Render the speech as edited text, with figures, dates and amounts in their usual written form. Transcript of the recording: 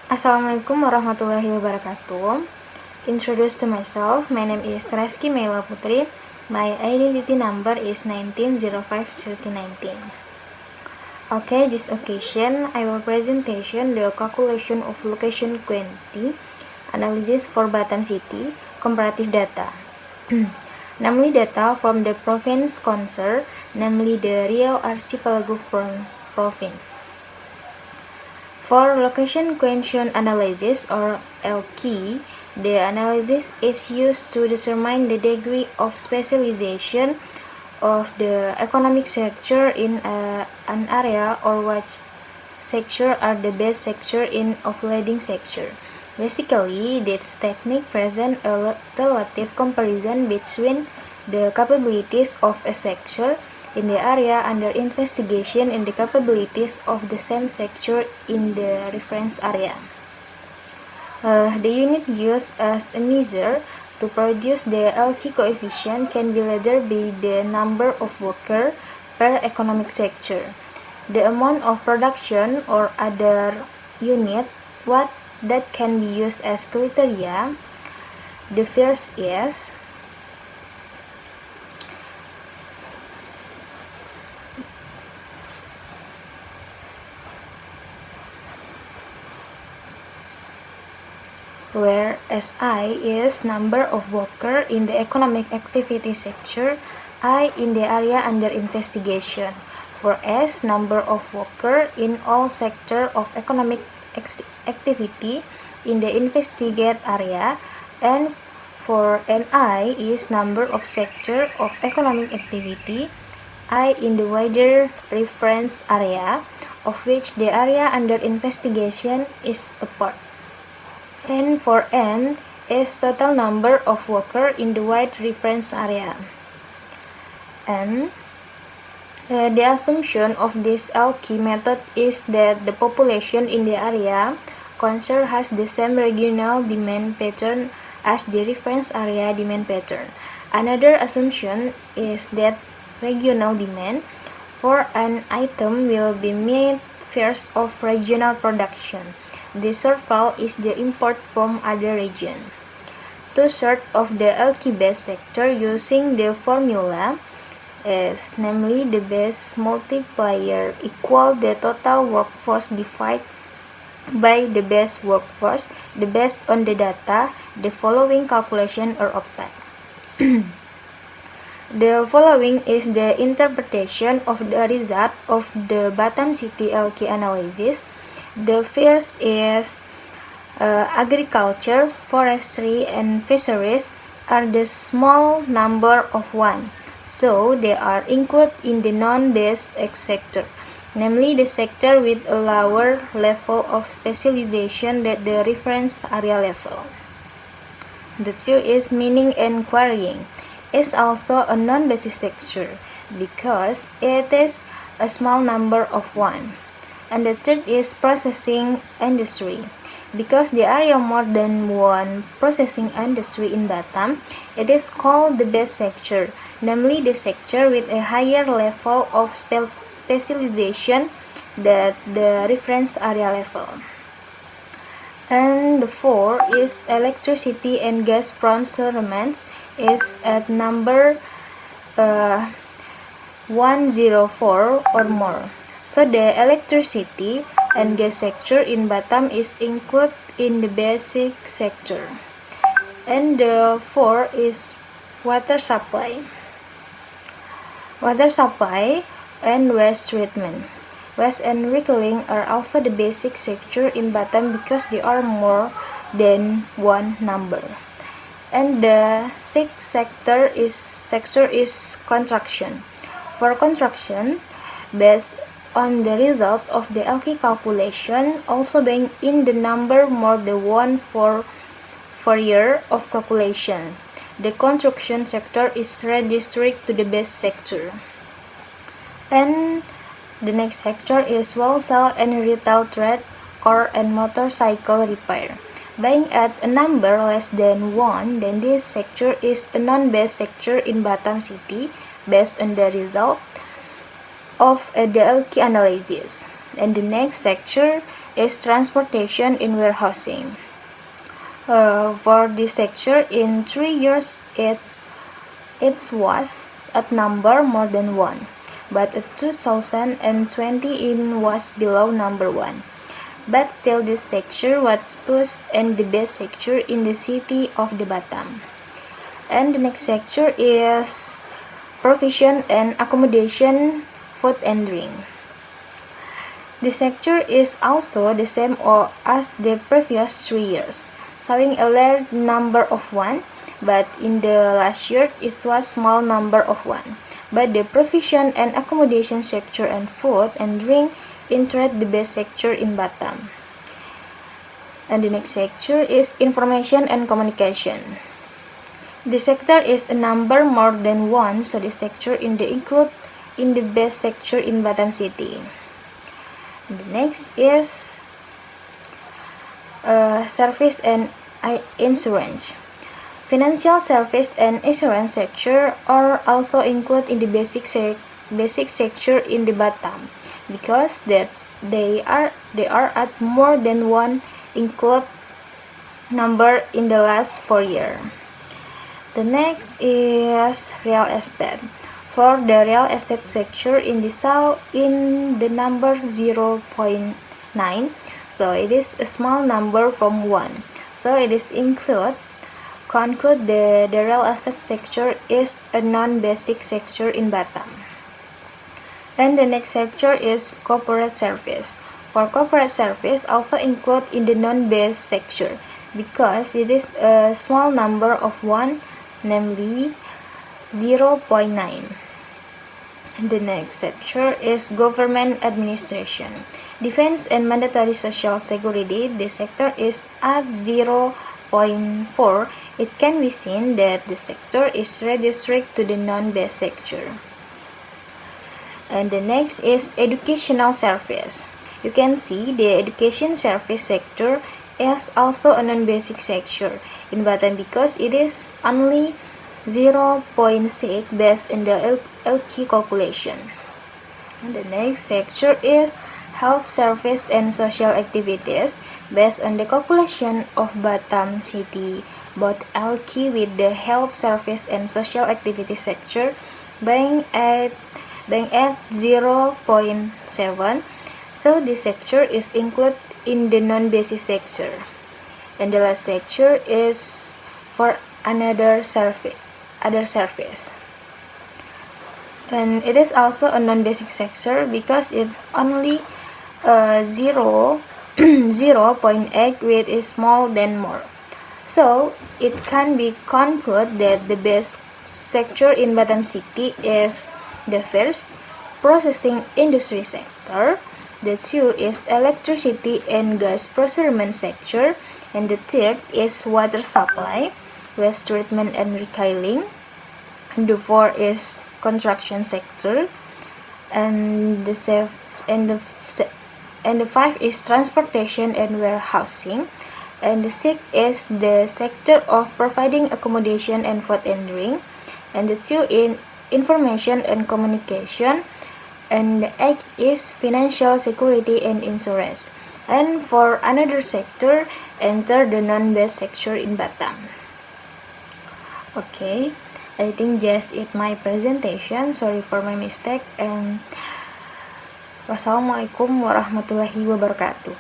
Assalamualaikum warahmatullahi wabarakatuh. Introduce to myself, my name is Reski Mela Putri. My identity number is 19053019. Okay, this occasion I will presentation the calculation of location quantity analysis for Batam City comparative data. Namely data from the province concerned, namely the Riau Archipelago province. For location question analysis or LQ, the analysis is used to determine the degree of specialization of the economic sector in an area or what sector are the best sector in of leading sector. Basically, this technique presents a relative comparison between the capabilities of a sector in the area under investigation and the capabilities of the same sector in the reference area. The unit used as a measure to produce the LQ coefficient can be either be the number of workers per economic sector, the amount of production or other unit what that can be used as criteria. The first is where SI is number of workers in the economic activity sector, I in the area under investigation. For S, number of workers in all sector of economic activity in the investigate area, and for NI is number of sector of economic activity, I in the wider reference area, of which the area under investigation is a part. And for N is total number of workers in the wide reference area. And the assumption of this LQ method is that the population in the area concerned has the same regional demand pattern as the reference area demand pattern. Another assumption is that regional demand for an item will be made first of regional production. The shortfall is the import from other region. To sort of the LQ base sector using the formula is namely the base multiplier equal the total workforce divided by the base workforce, the base on the data, the following calculation are obtained. The following is the interpretation of the result of the Batam City LQ analysis. The first is agriculture, forestry, and fisheries are the small number of one, so they are included in the non-base sector, namely the sector with a lower level of specialization than the reference area level. The two is meaning and quarrying is also a non-basic sector because it is a small number of one. And the third is processing industry. Because the area more than one processing industry in Batam, it is called the best sector, namely the sector with a higher level of specialization than the reference area level. And the fourth is electricity and gas procurement is at number 104 or more. So the electricity and gas sector in Batam is included in the basic sector. And the fourth is water supply. Water supply and waste treatment. Waste and recycling are also the basic sector in Batam because they are more than one number. And the sixth sector is construction. For construction, based on the result of the LQ calculation, also being in the number more than one for year of calculation. The construction sector is redistricted to the best sector. And the next sector is wholesale and retail trade, car and motorcycle repair. Being at a number less than 1, then this sector is a non-base sector in Batam City based on the result of the LQ analysis. And the next sector is transportation and warehousing. For this sector, in 3 years, it was at number more than 1, but at 2020 it was below number 1. But still this sector was pushed and the best sector in the city of the Batam. And the next sector is provision and accommodation, food and drink. This sector is also the same as the previous 3 years, showing a large number of 1, but in the last year it was small number of 1. But the provision and accommodation sector and food and drink entered the best sector in Batam. And the next sector is information and communication. The sector is a number more than 1, so the sector include in the best sector in Batam City. The next is service and insurance. Financial service and insurance sector are also included in the basic sector in the Batam, because that they are at more than 1 include number in the last 4 years. The next is real estate. For the real estate sector in the number 0.9, so it is a small number from 1. So it is conclude the real estate sector is a non-basic sector in Batam. And the next sector is corporate service. For corporate service also include in the non-base sector, because it is a small number of 1, namely 0.9. And the next sector is government administration. Defense and mandatory social security, the sector is at 0.4. It can be seen that the sector is redistricted to the non-base sector. And the next is educational service. You can see the education service sector is also a non-basic sector in Batam, because it is only 0.6 based on the LQ calculation. And the next sector is health service and social activities based on the calculation of Batam City, both LQ with the health service and social activity sector being at 0.7. So this sector is included in the non-basic sector. And the last sector is for other service. And it is also a non-basic sector, because it's only 0.8 with is small than more. So it can be concluded that the best sector in Batam City is the first, processing industry sector. The 2 is electricity and gas procurement sector, and the 3rd is water supply, waste treatment and recycling, and the 4 is construction sector, and the 5 is transportation and warehousing, and the 6 is the sector of providing accommodation and food and drink, and the 2 in information and communication, and the 8 is financial security and insurance. And for another sector, enter the non-base sector in Batam. Okay, I think just it my presentation. Sorry for my mistake, and wassalamualaikum warahmatullahi wabarakatuh.